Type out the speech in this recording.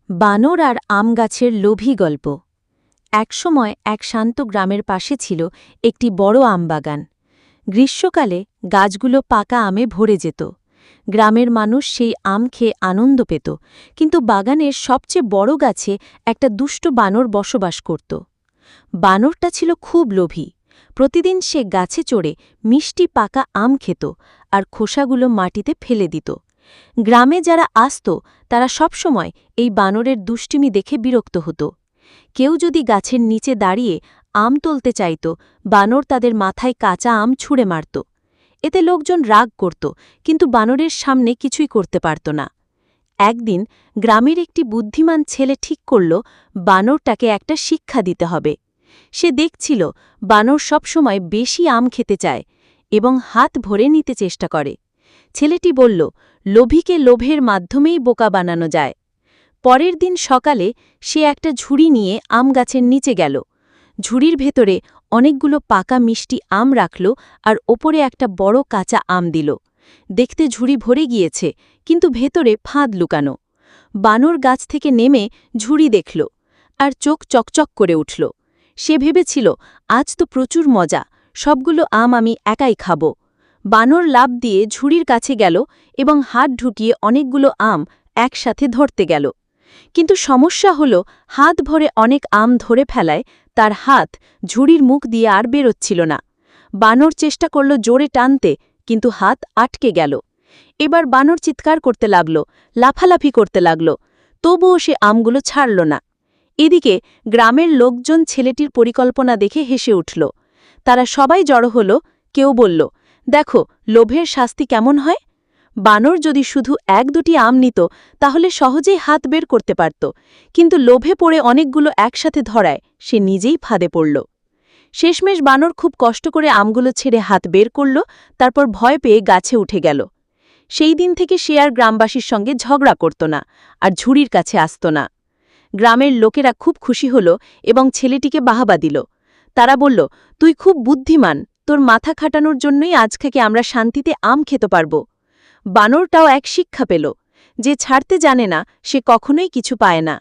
বানর আর আম গাছের লোভী গল্প। একসময় এক শান্ত গ্রামের পাশে ছিল একটি বড় আমবাগান। গ্রীষ্মকালে গাছগুলো পাকা আমে ভরে যেত। গ্রামের মানুষ সেই আম খেয়ে আনন্দ পেত, কিন্তু বাগানের সবচেয়ে বড় গাছে একটা দুষ্ট বানর বসবাস করত। বানরটা ছিল খুব লোভী। প্রতিদিন সে গাছে চড়ে মিষ্টি পাকা আম খেত আর খোসাগুলো মাটিতে ফেলে দিত। গ্রামে যারা আসত তারা সবসময় এই বানরের দুষ্টিমি দেখে বিরক্ত হতো। কেউ যদি গাছের নিচে দাঁড়িয়ে আম তুলতে চাইত, বানর তাদের মাথায় কাঁচা আম ছুঁড়ে মারত। এতে লোকজন রাগ করত, কিন্তু বানরের সামনে কিছুই করতে পারত না। একদিন গ্রামের একটি বুদ্ধিমান ছেলে ঠিক করল বানরটাকে একটা শিক্ষা দিতে হবে। সে দেখছিল বানর সবসময় বেশি আম খেতে চায় এবং হাত ভরে নিতে চেষ্টা করে। ছেলেটি বলল, লোভীকে লোভের মাধ্যমেই বোকা বানানো যায়। পরের দিন সকালে সে একটা ঝুড়ি নিয়ে আম গাছের নিচে গেল। ঝুড়ির ভেতরে অনেকগুলো পাকা মিষ্টি আম রাখল আর ওপরে একটা বড় কাঁচা আম দিল। দেখতে ঝুড়ি ভরে গিয়েছে, কিন্তু ভেতরে ফাঁদ লুকানো। বানর গাছ থেকে নেমে ঝুড়ি দেখল আর চোখ চকচক করে উঠল। সে ভেবেছিল, আজ তো প্রচুর মজা, সবগুলো আম আমি একাই খাব। বানর লাফ দিয়ে ঝুড়ির কাছে গেল এবং হাত ঢুকিয়ে অনেকগুলো আম একসাথে ধরতে গেল। কিন্তু সমস্যা হল, হাত ভরে অনেক আম ধরে ফেলায় তার হাত ঝুড়ির মুখ দিয়ে আর বেরোচ্ছিল না। বানর চেষ্টা করল জোরে টানতে, কিন্তু হাত আটকে গেল। এবার বানর চিৎকার করতে লাগল, লাফালাফি করতে লাগল, তবুও সে আমগুলো ছাড়ল না। এদিকে গ্রামের লোকজন ছেলেটির পরিকল্পনা দেখে হেসে উঠল। তারা সবাই জড়ো হল। কেউ বলল, দেখো লোভের শাস্তি কেমন হয়। বানর যদি শুধু এক দুটি আম নিত তাহলে সহজেই হাত বের করতে পারত, কিন্তু লোভে পড়ে অনেকগুলো একসাথে ধরায় সে নিজেই ফাঁদে পড়ল। শেষমেশ বানর খুব কষ্ট করে আমগুলো ছেড়ে হাত বের করল, তারপর ভয় পেয়ে গাছে উঠে গেল। সেই দিন থেকে সে আর গ্রামবাসীর সঙ্গে ঝগড়া করত না আর ঝুড়ির কাছে আসত না। গ্রামের লোকেরা খুব খুশি হল এবং ছেলেটিকে বাহাবা দিল। তারা বলল, তুই খুব বুদ্ধিমান, তোর মাথা খাটানোর জন্যই আজ থেকে আমরা শান্তিতে আম খেতে পারব। বানরটাও এক শিক্ষা পেল, যে ছাড়তে জানে না সে কখনোই কিছু পায় না।